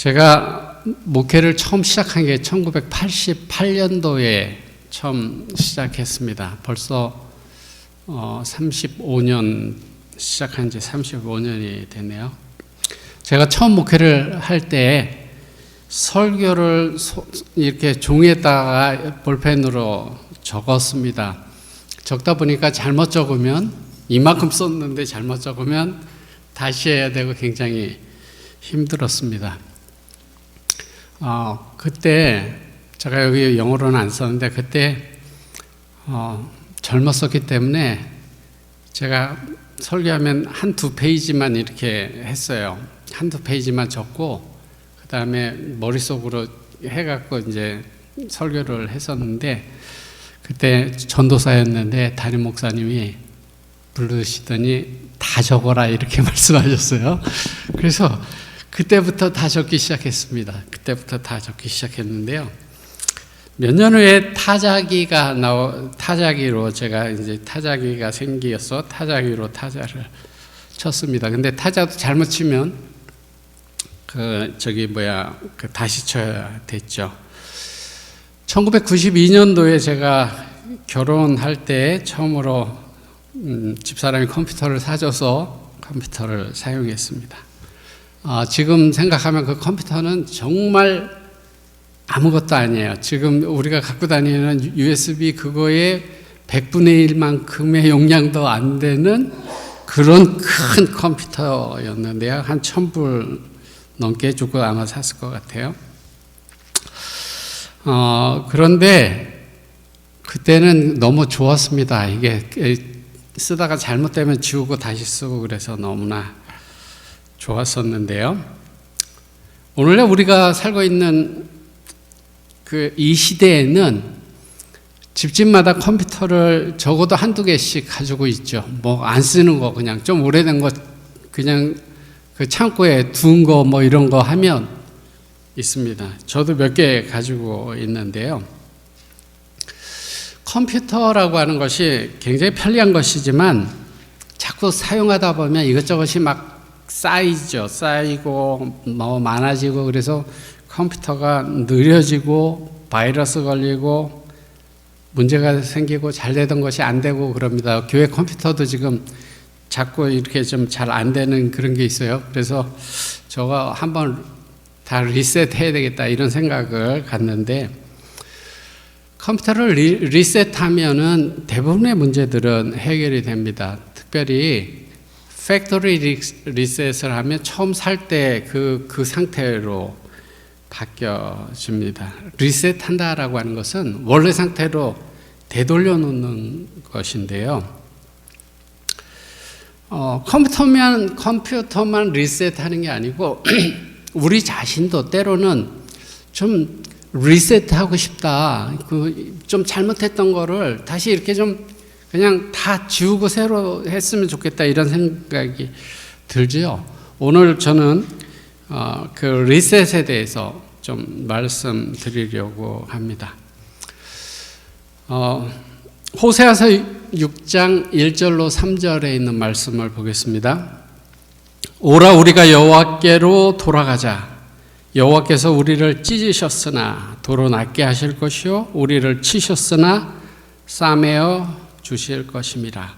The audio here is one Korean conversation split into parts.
제가 목회를 처음 시작한 게 1988년도에 처음 시작했습니다. 벌써 35년 시작한 지 35년이 되네요. 제가 처음 목회를 할 때 설교를 이렇게 종이에다가 볼펜으로 적었습니다. 적다 보니까 잘못 적으면 이만큼 썼는데 잘못 적으면 다시 해야 되고 굉장히 힘들었습니다. 그때 제가 여기 영어로는 안 썼는데 그때 젊었었기 때문에 제가 설교하면 한두 페이지만 이렇게 했어요. 한두 페이지만 적고 그 다음에 머릿속으로 해갖고 이제 설교를 했었는데 그때 전도사였는데 담임 목사님이 부르시더니 다 적어라 이렇게 말씀하셨어요. 그래서 그때부터 다 적기 시작했습니다. 그때부터 다 적기 시작했는데요. 몇 년 후에 타자기로 제가 이제 타자기가 생겨서 타자기로 타자를 쳤습니다. 근데 타자도 잘못 치면 다시 쳐야 됐죠. 1992년도에 제가 결혼할 때 처음으로 집사람이 컴퓨터를 사줘서 컴퓨터를 사용했습니다. 지금 생각하면 그 컴퓨터는 정말 아무것도 아니에요. 지금 우리가 갖고 다니는 USB 그거의 100분의 1만큼의 용량도 안 되는 그런 큰 컴퓨터였는데요. 한 1000불 넘게 주고 아마 샀을 것 같아요. 그런데 그때는 너무 좋았습니다. 이게 쓰다가 잘못되면 지우고 다시 쓰고 그래서 너무나 좋았었는데요. 오늘날 우리가 살고 있는 이 시대에는 집집마다 컴퓨터를 적어도 한두 개씩 가지고 있죠. 뭐 안 쓰는 거 그냥 좀 오래된 거 그냥 그 창고에 둔 거 뭐 이런 거 하면 있습니다. 저도 몇 개 가지고 있는데요. 컴퓨터라고 하는 것이 굉장히 편리한 것이지만 자꾸 사용하다 보면 이것저것이 막 쌓이고 뭐 많아지고 그래서 컴퓨터가 느려지고 바이러스 걸리고 문제가 생기고 잘 되던 것이 안 되고 그럽니다. 교회 컴퓨터도 지금 자꾸 이렇게 좀 잘 안 되는 그런 게 있어요. 그래서 저거 한번 다 리셋해야 되겠다 이런 생각을 갖는데 컴퓨터를 리셋하면은 대부분의 문제들은 해결이 됩니다. 특별히 팩토리 리셋을 하면 처음 살 때 그 상태로 바뀌어집니다. 리셋한다라고 하는 것은 원래 상태로 되돌려 놓는 것인데요. 컴퓨터만 리셋하는 게 아니고 우리 자신도 때로는 좀 리셋하고 싶다. 좀 잘못했던 거를 다시 이렇게 좀 그냥 다 지우고 새로 했으면 좋겠다 이런 생각이 들죠. 오늘 저는 그 리셋에 대해서 좀 말씀드리려고 합니다. 호세아서 6장 1절로 3절에 있는 말씀을 보겠습니다. 오라 우리가 여호와께로 돌아가자. 여호와께서 우리를 찢으셨으나 도로 낫게 하실 것이요 우리를 치셨으나 싸매어 주실 것임이라.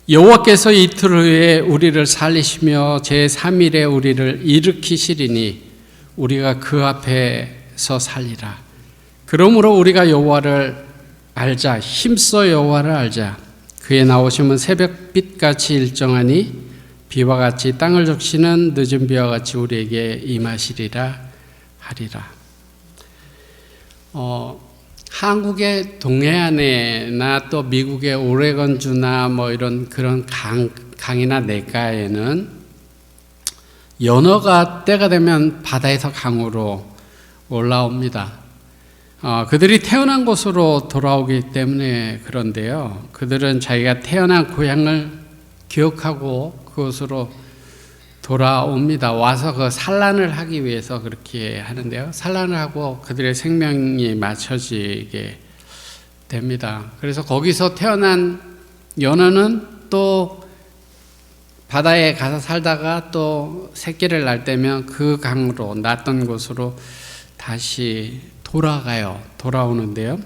여호와께서 이틀 후에 우리를 살리시며 제3일에 우리를 일으키시리니 우리가 그 앞에서 살리라. 그러므로 우리가 여호와를 알자. 힘써 여호와를 알자. 그의 나오심은 새벽빛같이 일정하니 비와 같이 땅을 적시는 늦은 비와 같이 우리에게 임하시리라 하리라. 한국의 동해안에나 또 미국의 오레건주나 뭐 이런 그런 강이나 냇가에는 연어가 때가 되면 바다에서 강으로 올라옵니다. 그들이 태어난 곳으로 돌아오기 때문에 그런데요. 그들은 자기가 태어난 고향을 기억하고 그곳으로 돌아옵니다. 와서 그 산란을 하기 위해서 그렇게 하는데요. 산란을 하고 그들의 생명이 맞춰지게 됩니다. 그래서 거기서 태어난 연어는 또 바다에 가서 살다가 또 새끼를 낳을 때면 그 강으로 낳던 곳으로 다시 돌아오는데요.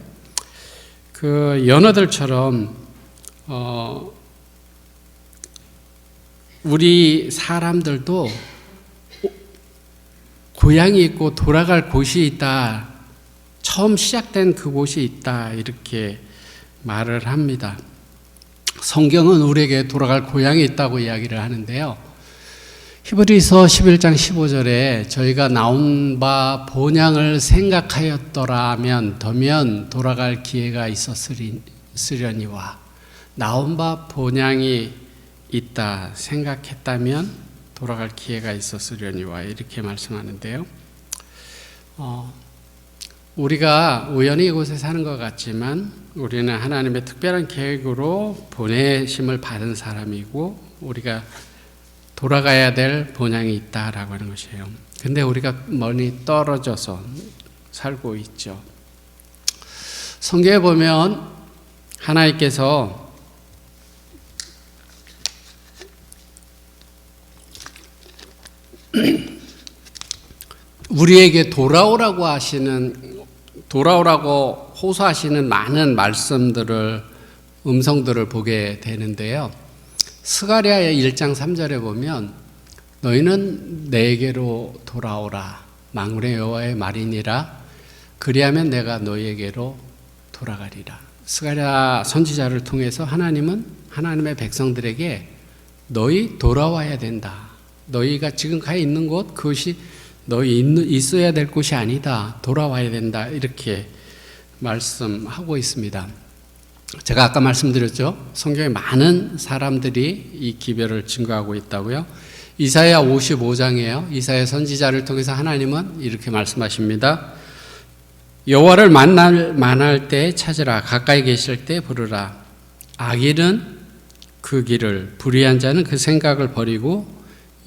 그 연어들처럼 우리 사람들도 고향이 있고 돌아갈 곳이 있다. 처음 시작된 그곳이 있다. 이렇게 말을 합니다. 성경은 우리에게 돌아갈 고향이 있다고 이야기를 하는데요. 히브리서 11장 15절에 저희가 나온 바 본향을 생각하였더라면 더면 돌아갈 기회가 있었으려니와, 나온 바 본향이 있다 생각했다면 돌아갈 기회가 있었으려니와, 이렇게 말씀하는데요. 우리가 우연히 이곳에 사는 것 같지만 우리는 하나님의 특별한 계획으로 보내심을 받은 사람이고 우리가 돌아가야 될 본향이 있다라고 하는 것이에요. 근데 우리가 멀리 떨어져서 살고 있죠. 성경에 보면 하나님께서 우리에게 돌아오라고 호소하시는 많은 음성들을 보게 되는데요. 스가랴의 1장 3절에 보면 너희는 내게로 돌아오라, 만군의 여호와의 말이니라, 그리하면 내가 너희에게로 돌아가리라. 스가랴 선지자를 통해서 하나님은 하나님의 백성들에게 너희 돌아와야 된다. 너희가 지금 가 있는 곳, 그것이 너희 있어야 될 곳이 아니다. 돌아와야 된다. 이렇게 말씀하고 있습니다. 제가 아까 말씀드렸죠. 성경에 많은 사람들이 이 기별을 증거하고 있다고요. 이사야 55장이에요. 이사야 선지자를 통해서 하나님은 이렇게 말씀하십니다. 여호와를 만날 때 찾으라, 가까이 계실 때 부르라. 악인은 그 길을, 불의한 자는 그 생각을 버리고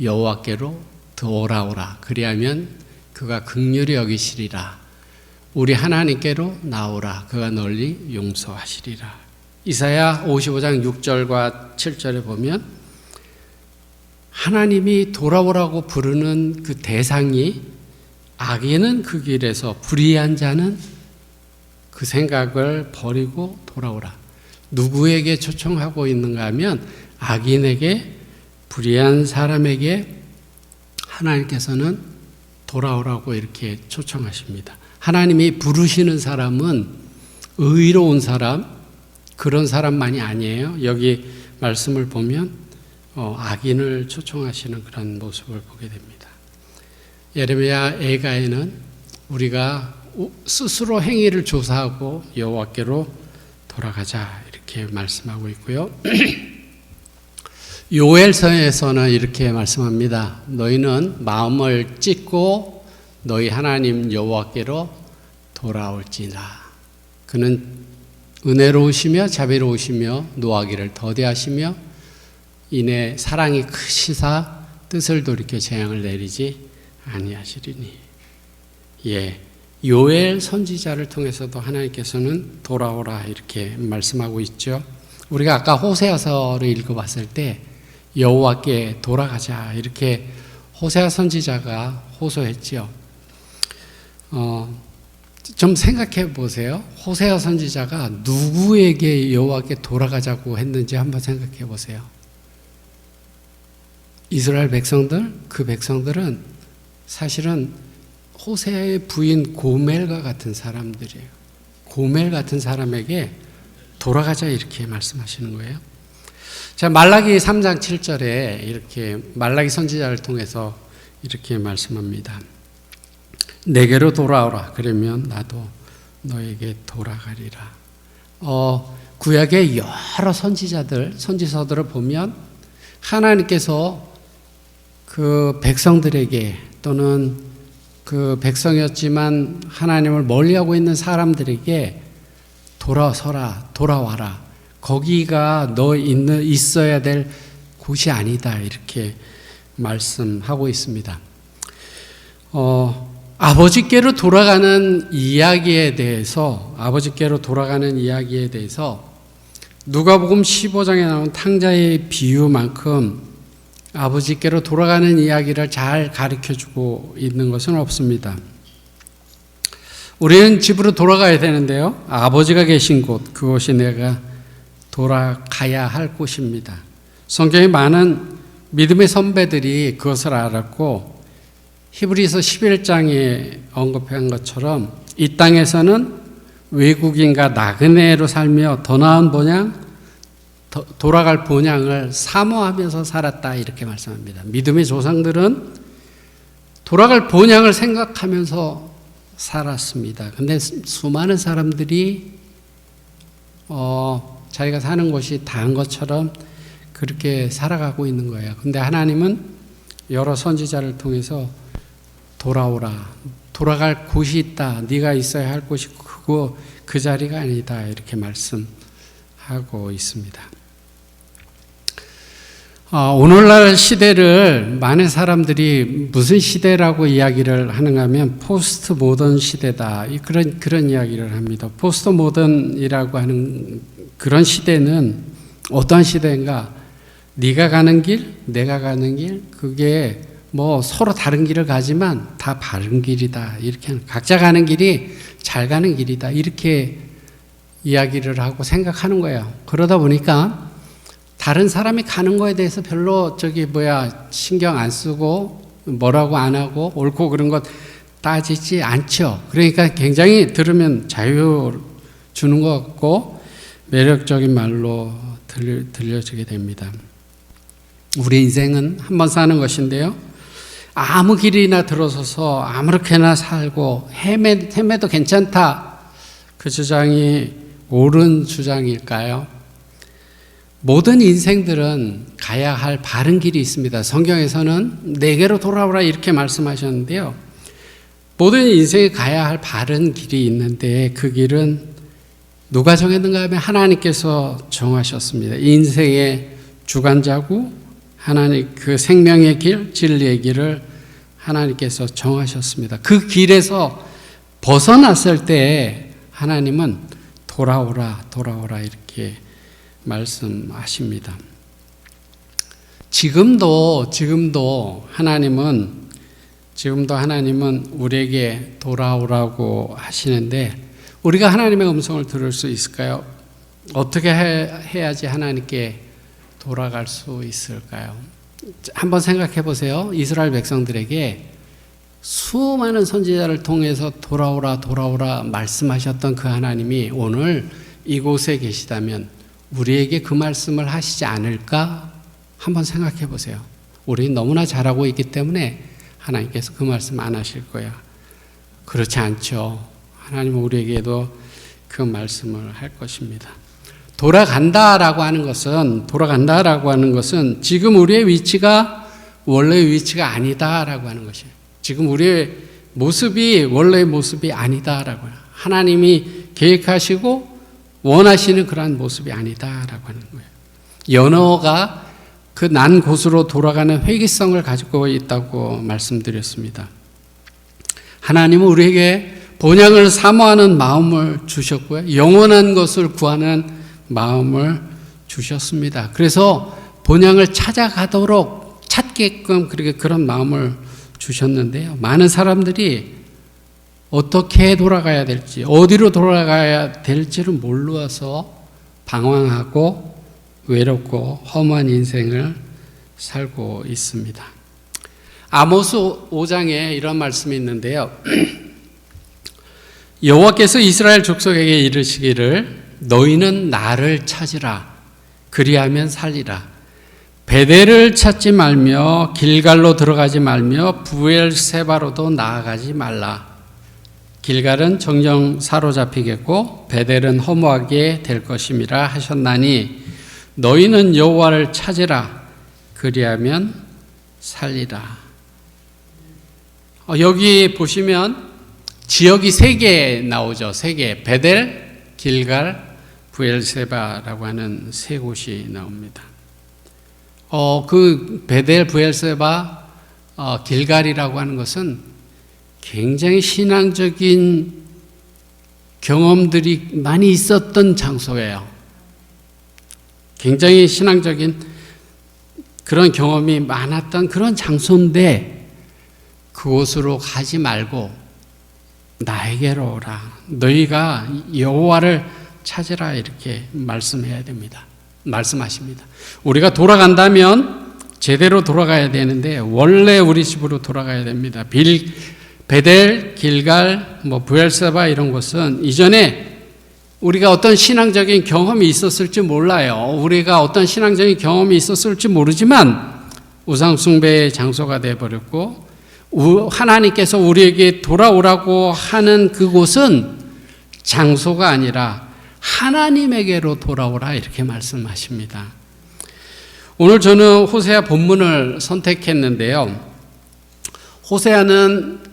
여호와께로 돌아오라. 그리하면 그가 긍휼히 여기시리라. 우리 하나님께로 나오라. 그가 널리 용서하시리라. 이사야 55장 6절과 7절에 보면 하나님이 돌아오라고 부르는 그 대상이 악인은 그 길에서, 불의한 자는 그 생각을 버리고 돌아오라. 누구에게 초청하고 있는가 하면 악인에게, 불의한 사람에게 하나님께서는 돌아오라고 이렇게 초청하십니다. 하나님이 부르시는 사람은 의로운 사람, 그런 사람만이 아니에요. 여기 말씀을 보면 악인을 초청하시는 그런 모습을 보게 됩니다. 예레미야 애가에는 우리가 스스로 행위를 조사하고 여호와께로 돌아가자 이렇게 말씀하고 있고요. 요엘서에서는 이렇게 말씀합니다. 너희는 마음을 찢고 너희 하나님 여호와께로 돌아올지나. 그는 은혜로우시며 자비로우시며 노하기를 더디하시며 이내 사랑이 크시사 뜻을 돌이켜 재앙을 내리지 아니하시리니. 예, 요엘 선지자를 통해서도 하나님께서는 돌아오라 이렇게 말씀하고 있죠. 우리가 아까 호세아서를 읽어봤을 때 여호와께 돌아가자 이렇게 호세아 선지자가 호소했지요. 좀 생각해 보세요. 호세아 선지자가 누구에게 여호와께 돌아가자고 했는지 한번 생각해 보세요. 이스라엘 백성들, 그 백성들은 사실은 호세아의 부인 고멜과 같은 사람들이에요. 고멜 같은 사람에게 돌아가자 이렇게 말씀하시는 거예요. 자, 말라기 3장 7절에 이렇게 말라기 선지자를 통해서 이렇게 말씀합니다. 내게로 돌아오라. 그러면 나도 너에게 돌아가리라. 구약의 여러 선지서들을 보면 하나님께서 그 백성들에게 또는 그 백성이었지만 하나님을 멀리하고 있는 사람들에게 돌아서라, 돌아와라. 거기가 너 있어야 될 곳이 아니다. 이렇게 말씀하고 있습니다. 아버지께로 돌아가는 이야기에 대해서 누가복음 15장에 나온 탕자의 비유만큼 아버지께로 돌아가는 이야기를 잘 가르쳐주고 있는 것은 없습니다. 우리는 집으로 돌아가야 되는데요. 아버지가 계신 곳, 그곳이 내가 돌아가야 할 곳입니다. 성경에 많은 믿음의 선배들이 그것을 알았고 히브리서 11장에 언급한 것처럼 이 땅에서는 외국인과 나그네로 살며 더 나은 본향, 돌아갈 본향을 사모하면서 살았다 이렇게 말씀합니다. 믿음의 조상들은 돌아갈 본향을 생각하면서 살았습니다. 근데 수많은 사람들이 자기가 사는 곳이 다한 것처럼 그렇게 살아가고 있는 거예요. 근데 하나님은 여러 선지자를 통해서 돌아오라. 돌아갈 곳이 있다. 네가 있어야 할 곳이 크고 그 자리가 아니다. 이렇게 말씀하고 있습니다. 오늘날 시대를 많은 사람들이 무슨 시대라고 이야기를 하는가 하면 포스트 모던 시대다. 그런 이야기를 합니다. 포스트 모던이라고 하는 그런 시대는 어떠한 시대인가? 네가 가는 길, 내가 가는 길, 그게 뭐 서로 다른 길을 가지만 다 바른 길이다. 이렇게 각자 가는 길이 잘 가는 길이다. 이렇게 이야기를 하고 생각하는 거예요. 그러다 보니까 다른 사람이 가는 거에 대해서 별로 신경 안 쓰고 뭐라고 안 하고 옳고 그런 것 따지지 않죠. 그러니까 굉장히 들으면 자유 주는 것 같고 매력적인 말로 들려지게 됩니다. 우리 인생은 한 번 사는 것인데요. 아무 길이나 들어서서 아무렇게나 살고 헤매도 괜찮다. 그 주장이 옳은 주장일까요? 모든 인생들은 가야 할 바른 길이 있습니다. 성경에서는 내게로 돌아오라 이렇게 말씀하셨는데요. 모든 인생이 가야 할 바른 길이 있는데 그 길은 누가 정했는가 하면 하나님께서 정하셨습니다. 인생의 주관자고 하나님 그 생명의 길, 진리의 길을 하나님께서 정하셨습니다. 그 길에서 벗어났을 때 하나님은 돌아오라 이렇게 말씀하십니다. 지금도 하나님은 우리에게 돌아오라고 하시는데 우리가 하나님의 음성을 들을 수 있을까요? 어떻게 해야지 하나님께 돌아갈 수 있을까요? 한번 생각해 보세요. 이스라엘 백성들에게 수많은 선지자를 통해서 돌아오라 말씀하셨던 그 하나님이 오늘 이곳에 계시다면 우리에게 그 말씀을 하시지 않을까? 한번 생각해 보세요. 우리는 너무나 잘하고 있기 때문에 하나님께서 그 말씀 안 하실 거야. 그렇지 않죠. 하나님은 우리에게도 그 말씀을 할 것입니다. 돌아간다라고 하는 것은 지금 우리의 위치가 원래의 위치가 아니다라고 하는 것이에요. 지금 우리의 모습이 원래의 모습이 아니다라고 해요. 하나님이 계획하시고 원하시는 그러한 모습이 아니다라고 하는 거예요. 연어가 그 난 곳으로 돌아가는 회귀성을 가지고 있다고 말씀드렸습니다. 하나님은 우리에게 본향을 사모하는 마음을 주셨고요. 영원한 것을 구하는 마음을 주셨습니다. 그래서 본향을 찾게끔 그런 마음을 주셨는데요. 많은 사람들이 어떻게 돌아가야 될지, 어디로 돌아가야 될지를 몰라서 방황하고 외롭고 허무한 인생을 살고 있습니다. 아모스 5장에 이런 말씀이 있는데요. 여호와께서 이스라엘 족속에게 이르시기를 너희는 나를 찾으라. 그리하면 살리라. 베델을 찾지 말며 길갈로 들어가지 말며 부엘세바로도 나아가지 말라. 길갈은 정령 사로잡히겠고 베델은 허무하게 될 것임이라 하셨나니 너희는 여호와를 찾으라. 그리하면 살리라. 여기 보시면 지역이 3개 나오죠. 3개. 베델, 길갈, 부엘세바라고 하는 3곳이 나옵니다. 그 베델, 부엘세바, 길갈이라고 하는 것은 굉장히 신앙적인 경험들이 많이 있었던 장소예요. 굉장히 신앙적인 그런 경험이 많았던 그런 장소인데 그곳으로 가지 말고 나에게로 오라. 너희가 여호와를 찾으라 이렇게 말씀해야 됩니다. 말씀하십니다. 우리가 돌아간다면 제대로 돌아가야 되는데 원래 우리 집으로 돌아가야 됩니다. 베델, 길갈, 부엘세바 이런 곳은 이전에 우리가 어떤 신앙적인 경험이 있었을지 몰라요. 우리가 어떤 신앙적인 경험이 있었을지 모르지만 우상숭배의 장소가 되어버렸고 하나님께서 우리에게 돌아오라고 하는 그곳은 장소가 아니라 하나님에게로 돌아오라 이렇게 말씀하십니다. 오늘 저는 호세아 본문을 선택했는데요. 호세아는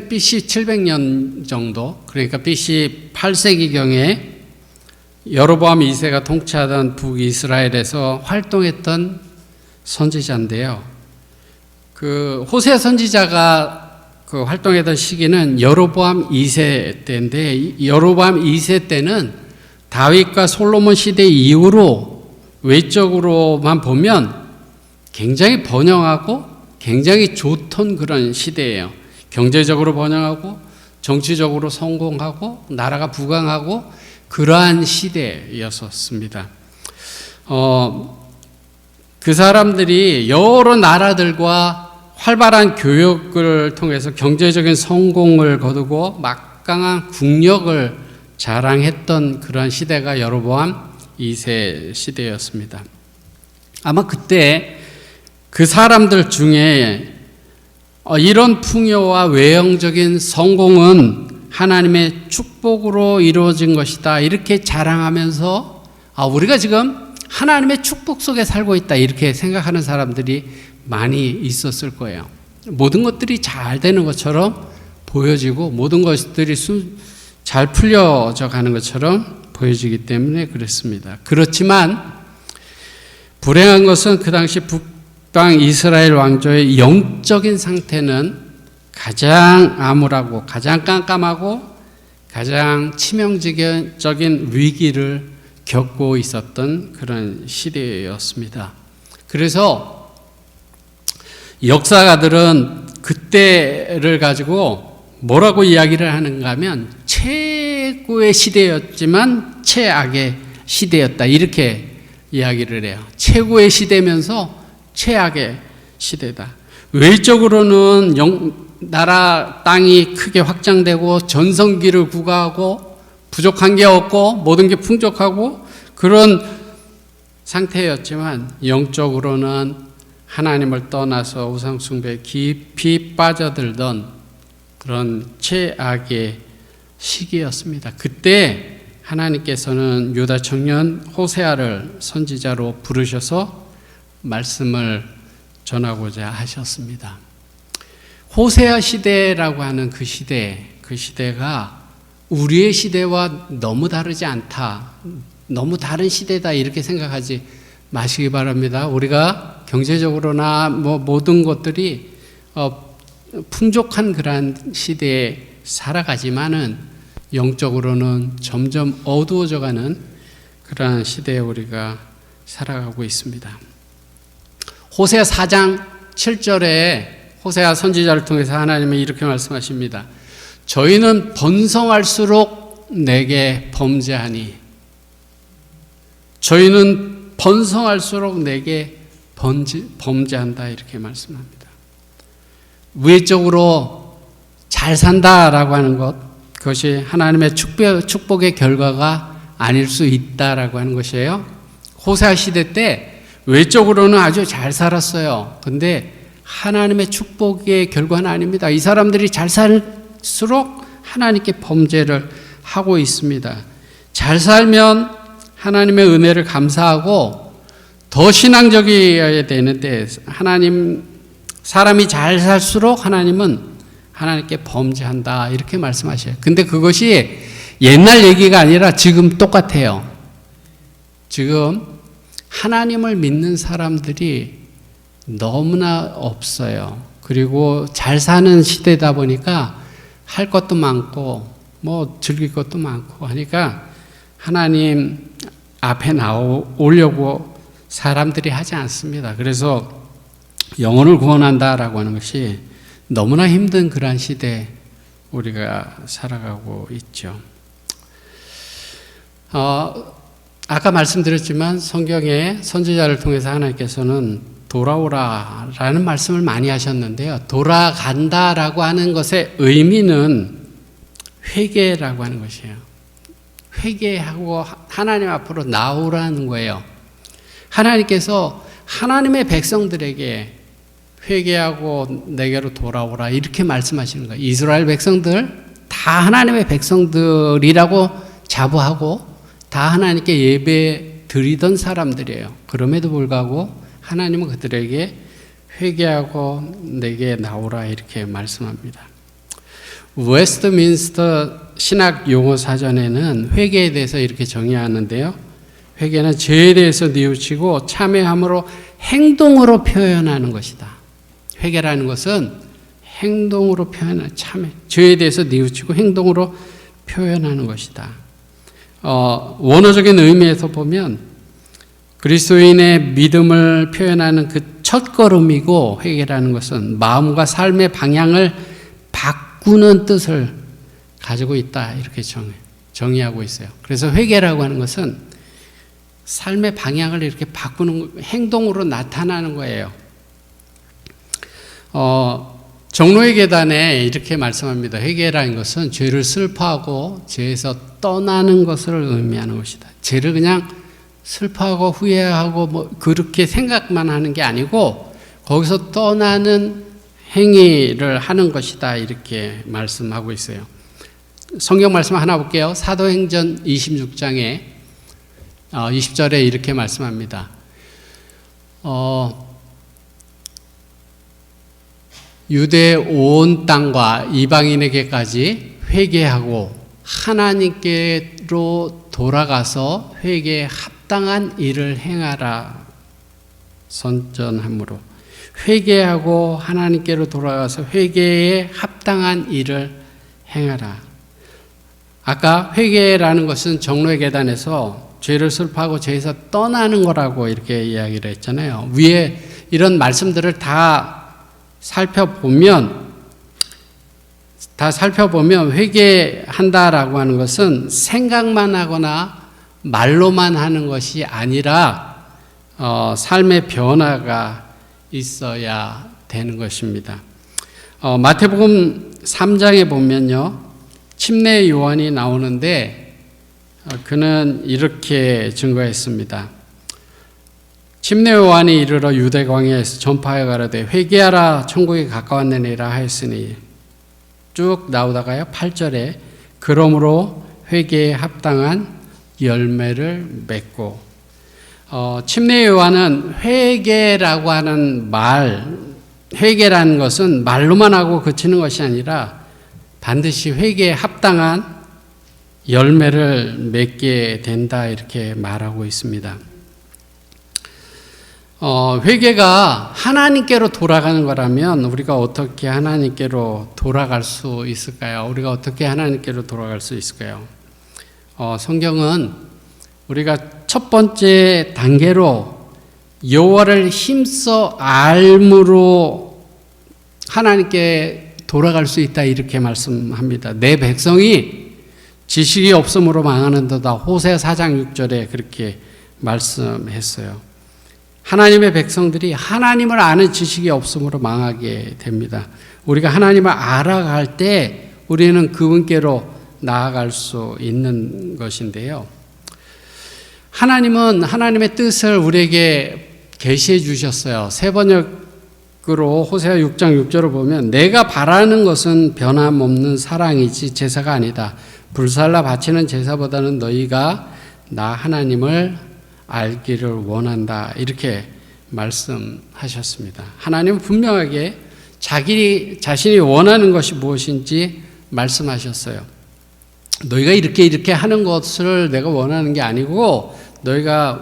BC 700년 정도, 그러니까 BC 8세기경에 여로보암 2세가 통치하던 북이스라엘에서 활동했던 선지자인데요. 그 호세아 선지자가 그 활동했던 시기는 여로보암 2세 때인데, 여로보암 2세 때는 다윗과 솔로몬 시대 이후로 외적으로만 보면 굉장히 번영하고 굉장히 좋던 그런 시대예요. 경제적으로 번영하고 정치적으로 성공하고 나라가 부강하고 그러한 시대였었습니다. 그 사람들이 여러 나라들과 활발한 교역을 통해서 경제적인 성공을 거두고 막강한 국력을 자랑했던 그런 시대가 여로보암 2세 시대였습니다. 아마 그때 그 사람들 중에 이런 풍요와 외형적인 성공은 하나님의 축복으로 이루어진 것이다 이렇게 자랑하면서 우리가 지금 하나님의 축복 속에 살고 있다 이렇게 생각하는 사람들이 많이 있었을 거예요. 모든 것들이 잘 되는 것처럼 보여지고 모든 것들이 잘 풀려져 가는 것처럼 보여지기 때문에 그렇습니다. 그렇지만 불행한 것은 그 당시 북방 이스라엘 왕조의 영적인 상태는 가장 암울하고 가장 깜깜하고 가장 치명적인 위기를 겪고 있었던 그런 시대였습니다. 그래서 역사가들은 그때를 가지고 뭐라고 이야기를 하는가 하면 최고의 시대였지만 최악의 시대였다 이렇게 이야기를 해요. 최고의 시대면서 최악의 시대다. 외적으로는 나라 땅이 크게 확장되고 전성기를 구가하고 부족한 게 없고 모든 게 풍족하고 그런 상태였지만 영적으로는 하나님을 떠나서 우상숭배에 깊이 빠져들던 그런 최악의 시기였습니다. 그때 하나님께서는 유다 청년 호세아를 선지자로 부르셔서 말씀을 전하고자 하셨습니다. 호세아 시대라고 하는 그 시대가 우리의 시대와 너무 다르지 않다, 너무 다른 시대다 이렇게 생각하지 마시기 바랍니다. 우리가 경제적으로나 모든 것들이 풍족한 그러한 시대에 살아가지만은 영적으로는 점점 어두워져가는 그러한 시대에 우리가 살아가고 있습니다. 호세아 4장 7절에 호세아 선지자를 통해서 하나님은 이렇게 말씀하십니다. 저희는 번성할수록 내게 범죄하니 저희는 번성할수록 내게 범죄한다 이렇게 말씀합니다. 외적으로 잘 산다라고 하는 것, 그것이 하나님의 축복의 결과가 아닐 수 있다라고 하는 것이에요. 호세아 시대 때 외적으로는 아주 잘 살았어요. 근데 하나님의 축복의 결과는 아닙니다. 이 사람들이 잘 살수록 하나님께 범죄를 하고 있습니다. 잘 살면 하나님의 은혜를 감사하고 더 신앙적이어야 되는데 사람이 잘 살수록 하나님은 하나님께 범죄한다 이렇게 말씀하셔요. 근데 그것이 옛날 얘기가 아니라 지금 똑같아요. 지금 하나님을 믿는 사람들이 너무나 없어요. 그리고 잘 사는 시대다 보니까 할 것도 많고 즐길 것도 많고 하니까 하나님 앞에 나오려고 사람들이 하지 않습니다. 그래서 영혼을 구원한다라고 하는 것이 너무나 힘든 그러한 시대에 우리가 살아가고 있죠. 아까 말씀드렸지만 성경에 선지자를 통해서 하나님께서는 돌아오라라는 말씀을 많이 하셨는데요. 돌아간다라고 하는 것의 의미는 회개라고 하는 것이에요. 회개하고 하나님 앞으로 나오라는 거예요. 하나님께서 하나님의 백성들에게 회개하고 내게로 돌아오라 이렇게 말씀하시는 거예요. 이스라엘 백성들 다 하나님의 백성들이라고 자부하고 다 하나님께 예배 드리던 사람들이에요. 그럼에도 불구하고 하나님은 그들에게 회개하고 내게 나오라 이렇게 말씀합니다. 웨스트민스터 신학 용어 사전에는 회개에 대해서 이렇게 정의하는데요. 회개는 죄에 대해서 뉘우치고 참회함으로 행동으로 표현하는 것이다. 회개라는 것은 행동으로 표현하는 참회, 죄에 대해서 뉘우치고 행동으로 표현하는 것이다. 원어적인 의미에서 보면 그리스도인의 믿음을 표현하는 그 첫걸음이고, 회개라는 것은 마음과 삶의 방향을 바꾸는 뜻을 가지고 있다 이렇게 정의하고 있어요. 그래서 회개라고 하는 것은 삶의 방향을 이렇게 바꾸는 행동으로 나타나는 거예요. 정로의 계단에 이렇게 말씀합니다. 회개라는 것은 죄를 슬퍼하고 죄에서 떠나는 것을 의미하는 것이다. 죄를 그냥 슬퍼하고 후회하고 뭐 그렇게 생각만 하는 게 아니고 거기서 떠나는 행위를 하는 것이다 이렇게 말씀하고 있어요. 성경 말씀 하나 볼게요. 사도행전 26장에 20절에 이렇게 말씀합니다. 유대 온 땅과 이방인에게까지 회개하고 하나님께로 돌아가서 회개에 합당한 일을 행하라 선전하므로, 회개하고 하나님께로 돌아가서 회개에 합당한 일을 행하라. 아까 회개라는 것은 정로의 계단에서 죄를 슬퍼하고 죄에서 떠나는 거라고 이렇게 이야기를 했잖아요. 위에 이런 말씀들을 다 살펴보면 회개한다라고 하는 것은 생각만 하거나 말로만 하는 것이 아니라 삶의 변화가 있어야 되는 것입니다. 마태복음 3장에 보면요, 침례 요한이 나오는데 그는 이렇게 증거했습니다. 침례 요한이 이르러 유대 광야에서 전파하여 가라되 회개하라 천국이 가까웠느니라 하였으니, 쭉 나오다가요 8절에 그러므로 회개에 합당한 열매를 맺고, 침례 요한은 회개라고 하는 회개라는 것은 말로만 하고 그치는 것이 아니라 반드시 회개에 합당한 열매를 맺게 된다 이렇게 말하고 있습니다. 회개가 하나님께로 돌아가는 거라면 우리가 어떻게 하나님께로 돌아갈 수 있을까요? 우리가 어떻게 하나님께로 돌아갈 수 있을까요? 성경은 우리가 첫 번째 단계로 여호와를 힘써 알므로 하나님께 돌아갈 수 있다 이렇게 말씀합니다. 내 백성이 지식이 없음으로 망하는도다. 호세 4장 6절에 그렇게 말씀했어요. 하나님의 백성들이 하나님을 아는 지식이 없음으로 망하게 됩니다. 우리가 하나님을 알아갈 때 우리는 그분께로 나아갈 수 있는 것인데요. 하나님은 하나님의 뜻을 우리에게 계시해 주셨어요. 세 번역으로 호세아 6장 6절을 보면 내가 바라는 것은 변함없는 사랑이지 제사가 아니다. 불살라 바치는 제사보다는 너희가 나 하나님을 알기를 원한다 이렇게 말씀하셨습니다. 하나님은 분명하게 자신이 원하는 것이 무엇인지 말씀하셨어요. 너희가 이렇게 하는 것을 내가 원하는 게 아니고 너희가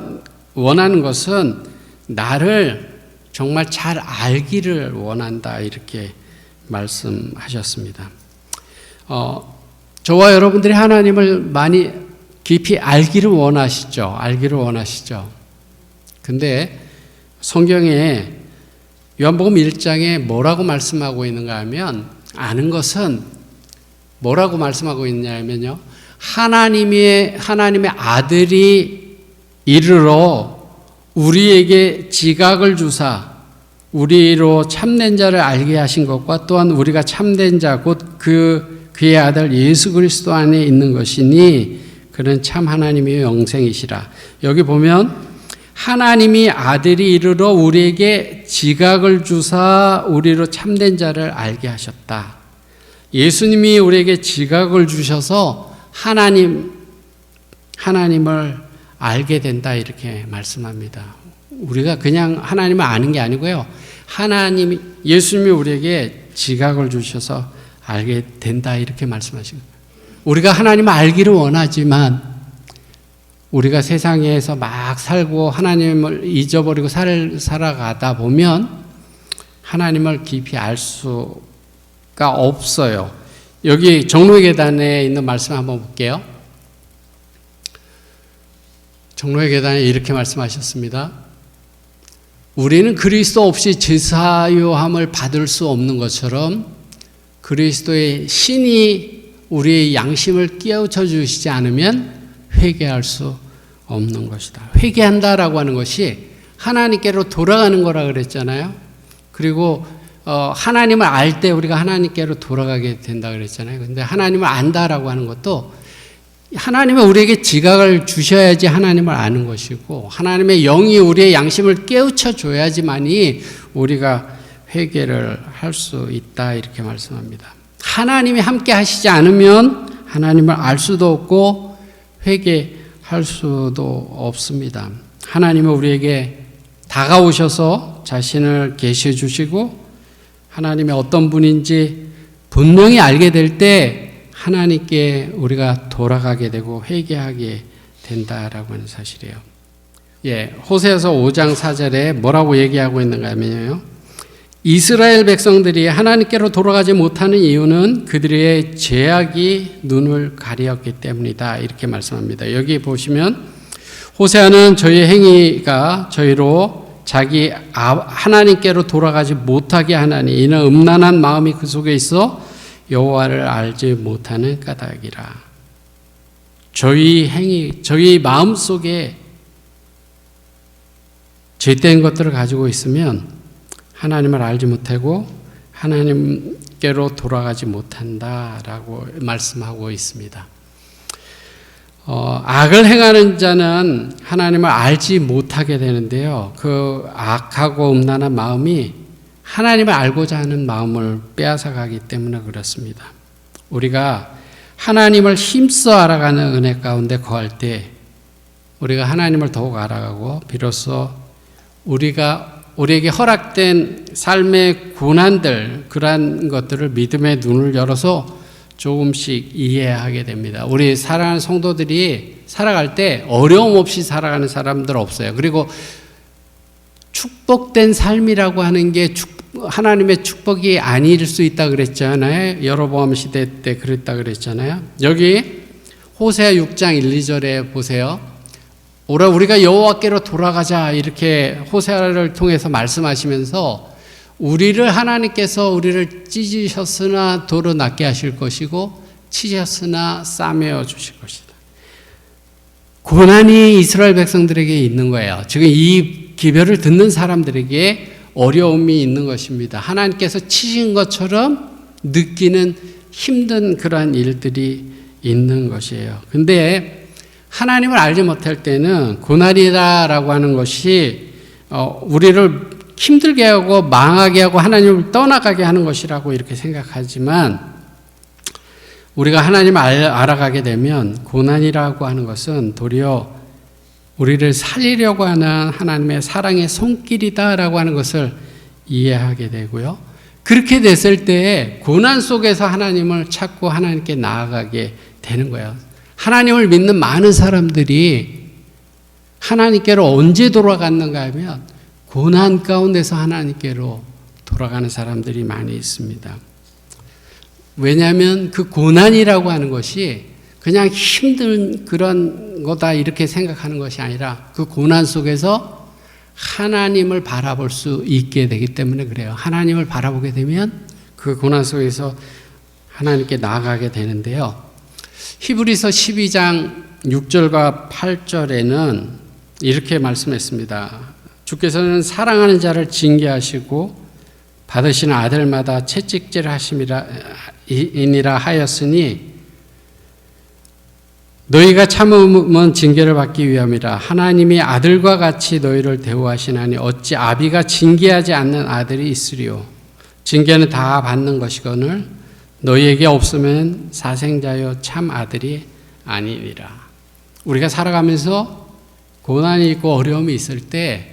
원하는 것은 나를 정말 잘 알기를 원한다 이렇게 말씀하셨습니다. 저와 여러분들이 하나님을 많이 깊이 알기를 원하시죠? 근데 성경에 요한복음 1장에 뭐라고 말씀하고 있는가 하면, 아는 것은 뭐라고 말씀하고 있냐면요, 하나님의 아들이 이르러 우리에게 지각을 주사 우리로 참된 자를 알게 하신 것과 또한 우리가 참된 자 곧 그의 아들 예수 그리스도 안에 있는 것이니 그는 참 하나님이요 영생이시라. 여기 보면 하나님이 아들이 이르러 우리에게 지각을 주사 우리로 참된 자를 알게 하셨다. 예수님이 우리에게 지각을 주셔서 하나님을 알게 된다, 이렇게 말씀합니다. 우리가 그냥 하나님을 아는 게 아니고요, 예수님이 우리에게 지각을 주셔서 알게 된다, 이렇게 말씀하신 거예요. 우리가 하나님을 알기를 원하지만 우리가 세상에서 막 살고 하나님을 잊어버리고 살아가다 보면 하나님을 깊이 알 수가 없어요. 여기 종로의 계단에 있는 말씀 한번 볼게요. 종로의 계단에 이렇게 말씀하셨습니다. 우리는 그리스도 없이 제사요함을 받을 수 없는 것처럼 그리스도의 신이 우리의 양심을 깨우쳐 주시지 않으면 회개할 수 없는 것이다. 회개한다라고 하는 것이 하나님께로 돌아가는 거라 그랬잖아요. 그리고 하나님을 알 때 우리가 하나님께로 돌아가게 된다 그랬잖아요. 근데 하나님을 안다라고 하는 것도 하나님은 우리에게 지각을 주셔야지 하나님을 아는 것이고, 하나님의 영이 우리의 양심을 깨우쳐 줘야지만이 우리가 회개를 할 수 있다, 이렇게 말씀합니다. 하나님이 함께 하시지 않으면 하나님을 알 수도 없고 회개할 수도 없습니다. 하나님은 우리에게 다가오셔서 자신을 계시해 주시고 하나님이 어떤 분인지 분명히 알게 될 때 하나님께 우리가 돌아가게 되고 회개하게 된다라고 하는 사실이에요. 호세아서 5장 4절에 뭐라고 얘기하고 있는가 하면요, 이스라엘 백성들이 하나님께로 돌아가지 못하는 이유는 그들의 죄악이 눈을 가리었기 때문이다, 이렇게 말씀합니다. 여기 보시면 호세아는 저희의 행위가 저희로 자기 하나님께로 돌아가지 못하게 하나니 이는 음란한 마음이 그 속에 있어 여호와를 알지 못하는 까닭이라. 저희 마음 속에 죄된 것들을 가지고 있으면 하나님을 알지 못하고 하나님께로 돌아가지 못한다라고 말씀하고 있습니다. 악을 행하는 자는 하나님을 알지 못하게 되는데요, 그 악하고 음란한 마음이 하나님을 알고자 하는 마음을 빼앗아가기 때문에 그렇습니다. 우리가 하나님을 힘써 알아가는 은혜 가운데 거할 때 우리가 하나님을 더욱 알아가고 비로소 우리에게 허락된 삶의 고난들, 그러한 것들을 믿음의 눈을 열어서 조금씩 이해하게 됩니다. 우리 사랑하는 성도들이 살아갈 때 어려움 없이 살아가는 사람들 없어요. 그리고 축복된 삶이라고 하는 게 하나님의 축복이 아닐 수 있다 그랬잖아요. 여로보암 시대 때 그랬다 그랬잖아요. 여기 호세아 6장 1, 2절에 보세요. 오라 우리가 여호와께로 돌아가자, 이렇게 호세아를 통해서 말씀하시면서 하나님께서 우리를 찢으셨으나 도로 낫게 하실 것이고 치셨으나 싸매어 주실 것이다. 고난이 이스라엘 백성들에게 있는 거예요. 지금 이 기별을 듣는 사람들에게 어려움이 있는 것입니다. 하나님께서 치신 것처럼 느끼는 힘든 그러한 일들이 있는 것이에요. 근데 하나님을 알지 못할 때는 고난이다라고 하는 것이 우리를 힘들게 하고 망하게 하고 하나님을 떠나가게 하는 것이라고 이렇게 생각하지만, 우리가 하나님을 알아가게 되면 고난이라고 하는 것은 도리어 우리를 살리려고 하는 하나님의 사랑의 손길이다라고 하는 것을 이해하게 되고요. 그렇게 됐을 때 고난 속에서 하나님을 찾고 하나님께 나아가게 되는 거예요. 하나님을 믿는 많은 사람들이 하나님께로 언제 돌아갔는가 하면 고난 가운데서 하나님께로 돌아가는 사람들이 많이 있습니다. 왜냐하면 그 고난이라고 하는 것이 그냥 힘든 그런 거다 이렇게 생각하는 것이 아니라 그 고난 속에서 하나님을 바라볼 수 있게 되기 때문에 그래요. 하나님을 바라보게 되면 그 고난 속에서 하나님께 나아가게 되는데요. 히브리서 12장 6절과 8절에는 이렇게 말씀했습니다. 주께서는 사랑하는 자를 징계하시고 받으시는 아들마다 채찍질 하심이니라 하였으니 너희가 참음은 징계를 받기 위함이라. 하나님이 아들과 같이 너희를 대우하시나니 어찌 아비가 징계하지 않는 아들이 있으리요. 징계는 다 받는 것이거늘 너희에게 없으면 사생자여 참 아들이 아니니라. 우리가 살아가면서 고난이 있고 어려움이 있을 때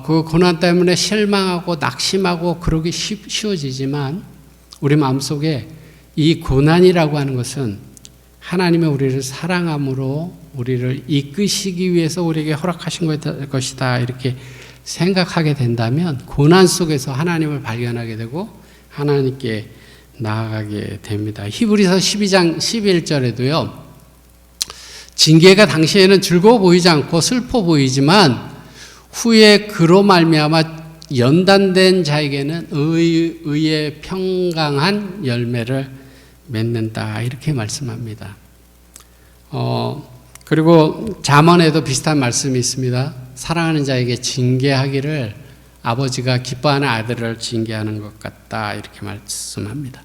그 고난 때문에 실망하고 낙심하고 그러기 쉬워지지만 우리 마음속에 이 고난이라고 하는 것은 하나님의 우리를 사랑함으로 우리를 이끄시기 위해서 우리에게 허락하신 것이다 이렇게 생각하게 된다면 고난 속에서 하나님을 발견하게 되고 하나님께 나아가게 됩니다. 히브리서 12장 11절에도요. 징계가 당시에는 즐거워 보이지 않고 슬퍼 보이지만 후에 그로 말미암아 연단된 자에게는 의의 평강한 열매를 맺는다 이렇게 말씀합니다. 그리고 잠언에도 비슷한 말씀이 있습니다. 사랑하는 자에게 징계하기를 아버지가 기뻐하는 아들을 징계하는 것 같다 이렇게 말씀합니다.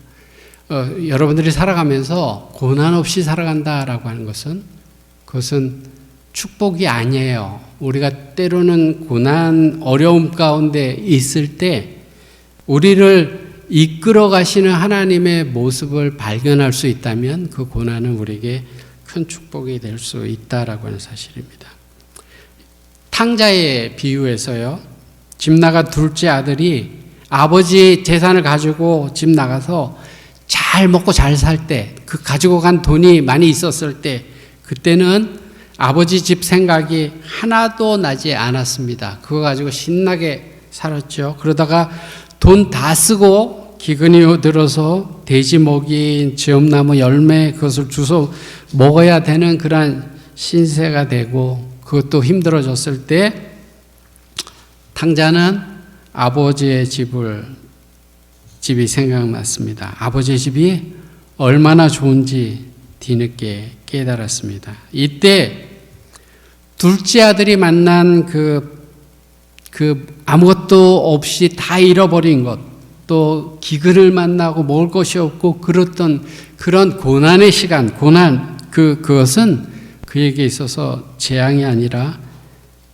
여러분들이 살아가면서 고난 없이 살아간다라고 하는 것은 그것은 축복이 아니에요. 우리가 때로는 고난, 어려움 가운데 있을 때 우리를 이끌어 가시는 하나님의 모습을 발견할 수 있다면 그 고난은 우리에게 큰 축복이 될 수 있다라고 하는 사실입니다. 탕자의 비유에서요. 집 나가 둘째 아들이 아버지 재산을 가지고 집 나가서 잘 먹고 잘 살 때, 그 가지고 간 돈이 많이 있었을 때 그때는 아버지 집 생각이 하나도 나지 않았습니다. 그거 가지고 신나게 살았죠. 그러다가 돈 다 쓰고 기근이 들어서 돼지 먹인 지엄나무 열매 그것을 주워 먹어야 되는 그런 신세가 되고 그것도 힘들어졌을 때 탕자는 아버지의 집이 생각났습니다. 아버지의 집이 얼마나 좋은지 뒤늦게 깨달았습니다. 이때 둘째 아들이 만난 그 아무것도 없이 다 잃어버린 것, 또 기근을 만나고 먹을 것이 없고 그랬던 그런 고난의 시간, 그것은 그에게 있어서 재앙이 아니라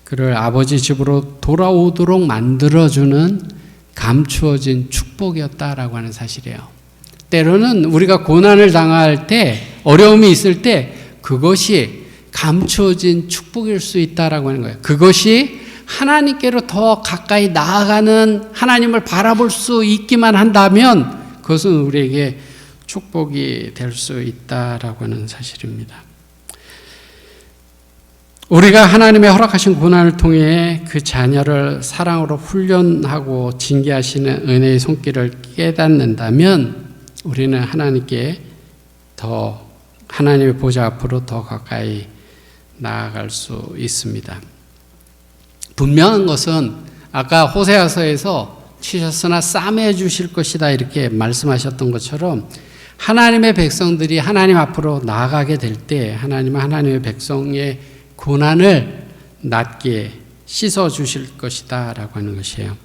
그를 아버지 집으로 돌아오도록 만들어주는 감추어진 축복이었다라고 하는 사실이에요. 때로는 우리가 고난을 당할 때, 어려움이 있을 때 그것이 감추어진 축복일 수 있다라고 하는 거예요. 그것이 하나님께로 더 가까이 나아가는 하나님을 바라볼 수 있기만 한다면 그것은 우리에게 축복이 될 수 있다라고 하는 사실입니다. 우리가 하나님의 허락하신 고난을 통해 그 자녀를 사랑으로 훈련하고 징계하시는 은혜의 손길을 깨닫는다면 우리는 하나님께 더 하나님의 보좌 앞으로 더 가까이 나아갈 수 있습니다. 분명한 것은 아까 호세아서에서 치셨으나 싸매 주실 것이다 이렇게 말씀하셨던 것처럼 하나님의 백성들이 하나님 앞으로 나아가게 될 때 하나님은 하나님의 백성의 고난을 낮게 씻어 주실 것이다 라고 하는 것이에요.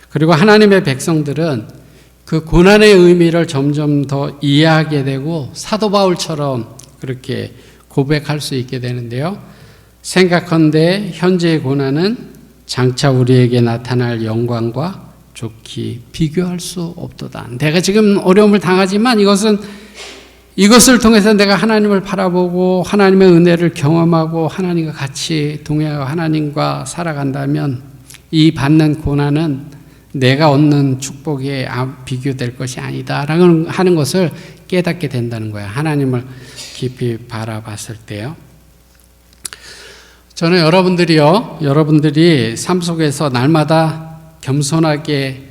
그리고 하나님의 백성들은 그 고난의 의미를 점점 더 이해하게 되고 사도 바울처럼 그렇게 고백할 수 있게 되는데요. 생각컨대 현재의 고난은 장차 우리에게 나타날 영광과 좋게 비교할 수 없도다. 내가 지금 어려움을 당하지만 이것을 통해서 내가 하나님을 바라보고 하나님의 은혜를 경험하고 하나님과 같이 동행하고 하나님과 살아간다면 이 받는 고난은 내가 얻는 축복에 비교될 것이 아니다라고 하는 것을 깨닫게 된다는 거예요. 하나님을 깊이 바라봤을 때요. 저는 여러분들이 삶 속에서 날마다 겸손하게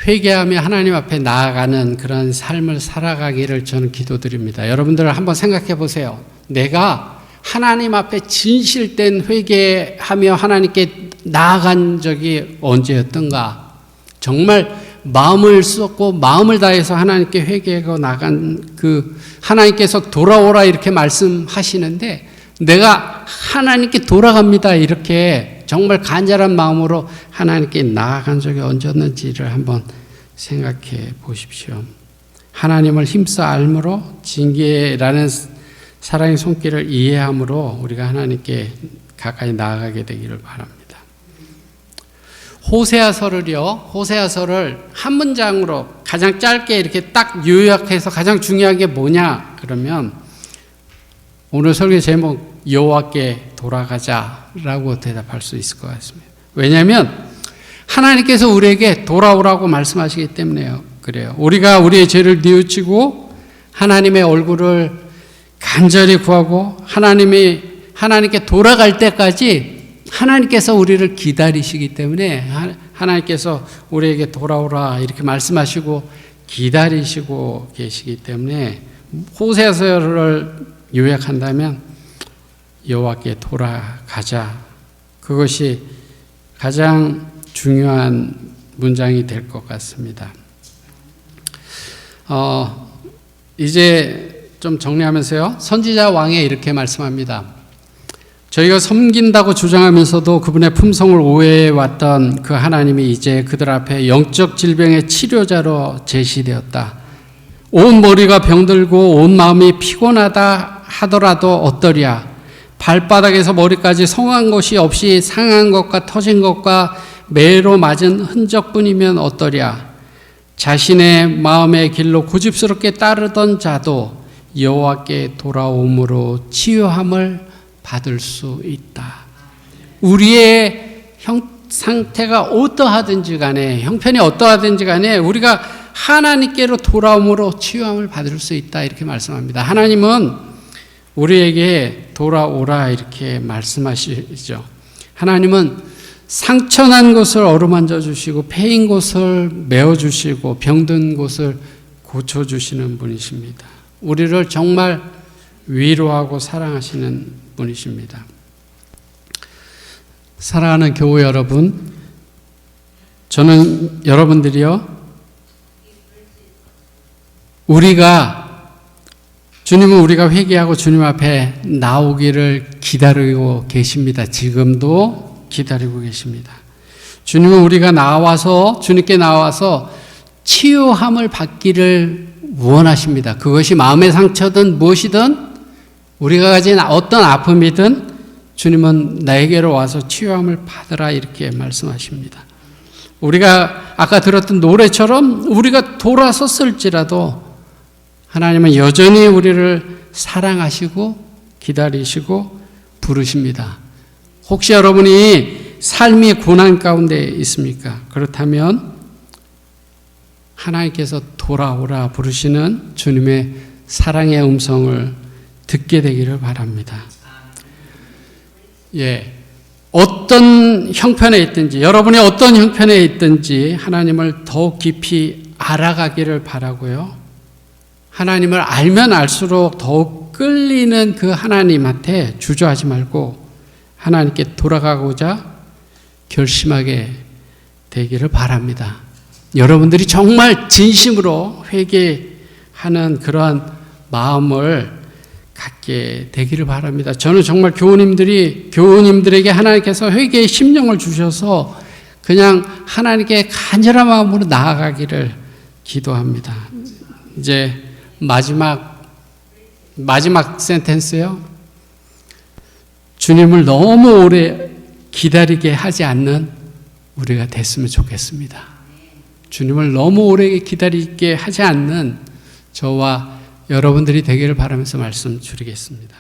회개하며 하나님 앞에 나아가는 그런 삶을 살아가기를 저는 기도드립니다. 여러분들 한번 생각해 보세요. 내가 하나님 앞에 진실된 회개하며 하나님께 나아간 적이 언제였던가? 정말 마음을 쏟고 마음을 다해서 하나님께 회개하고 나간 그 하나님께서 돌아오라 이렇게 말씀하시는데 내가 하나님께 돌아갑니다 이렇게 정말 간절한 마음으로 하나님께 나아간 적이 언제였는지를 한번 생각해 보십시오. 하나님을 힘써 알므로 징계라는 사랑의 손길을 이해함으로 우리가 하나님께 가까이 나아가게 되기를 바랍니다. 호세아서를 한 문장으로 가장 짧게 이렇게 딱 요약해서 가장 중요한 게 뭐냐 그러면 오늘 설교 제목 여호와께 돌아가자라고 대답할 수 있을 것 같습니다. 왜냐하면 하나님께서 우리에게 돌아오라고 말씀하시기 때문에요. 그래요. 우리가 우리의 죄를 뉘우치고 하나님의 얼굴을 간절히 구하고 하나님께 돌아갈 때까지 하나님께서 우리를 기다리시기 때문에 하나님께서 우리에게 돌아오라 이렇게 말씀하시고 기다리시고 계시기 때문에 호세아서를 요약한다면 여호와께 돌아가자. 그것이 가장 중요한 문장이 될 것 같습니다. 이제 좀 정리하면서요. 선지자 왕에 이렇게 말씀합니다. 저희가 섬긴다고 주장하면서도 그분의 품성을 오해해왔던 그 하나님이 이제 그들 앞에 영적 질병의 치료자로 제시되었다. 온 머리가 병들고 온 마음이 피곤하다 하더라도 어떠랴. 발바닥에서 머리까지 성한 것이 없이 상한 것과 터진 것과 매로 맞은 흔적뿐이면 어떠랴. 자신의 마음의 길로 고집스럽게 따르던 자도 여호와께 돌아옴으로 치유함을 받을 수 있다. 우리의 상태가 어떠하든지 간에 형편이 어떠하든지 간에 우리가 하나님께로 돌아옴으로 치유함을 받을 수 있다 이렇게 말씀합니다. 하나님은 우리에게 돌아오라 이렇게 말씀하시죠. 하나님은 상처난 곳을 어루만져 주시고 패인 곳을 메어주시고 병든 곳을 고쳐주시는 분이십니다. 우리를 정말 위로하고 사랑하시는 분이십니다. 사랑하는 교회 여러분, 저는 여러분들이요, 주님은 우리가 회개하고 주님 앞에 나오기를 기다리고 계십니다. 지금도 기다리고 계십니다. 주님은 우리가 주님께 나와서 치유함을 받기를 원하십니다. 그것이 마음의 상처든 무엇이든 우리가 가진 어떤 아픔이든 주님은 나에게로 와서 치유함을 받으라 이렇게 말씀하십니다. 우리가 아까 들었던 노래처럼 우리가 돌아섰을지라도 하나님은 여전히 우리를 사랑하시고 기다리시고 부르십니다. 혹시 여러분이 삶이 고난 가운데 있습니까? 그렇다면 하나님께서 돌아오라 부르시는 주님의 사랑의 음성을 듣게 되기를 바랍니다. 어떤 형편에 있든지 여러분이 어떤 형편에 있든지 하나님을 더욱 깊이 알아가기를 바라고요. 하나님을 알면 알수록 더욱 끌리는 그 하나님한테 주저하지 말고 하나님께 돌아가고자 결심하게 되기를 바랍니다. 여러분들이 정말 진심으로 회개하는 그러한 마음을 갖게 되기를 바랍니다. 저는 정말 교우님들에게 하나님께서 회개의 심령을 주셔서 그냥 하나님께 간절한 마음으로 나아가기를 기도합니다. 이제 마지막 센텐스요. 주님을 너무 오래 기다리게 하지 않는 우리가 됐으면 좋겠습니다. 주님을 너무 오래 기다리게 하지 않는 저와 여러분들이 되기를 바라면서 말씀 드리겠습니다.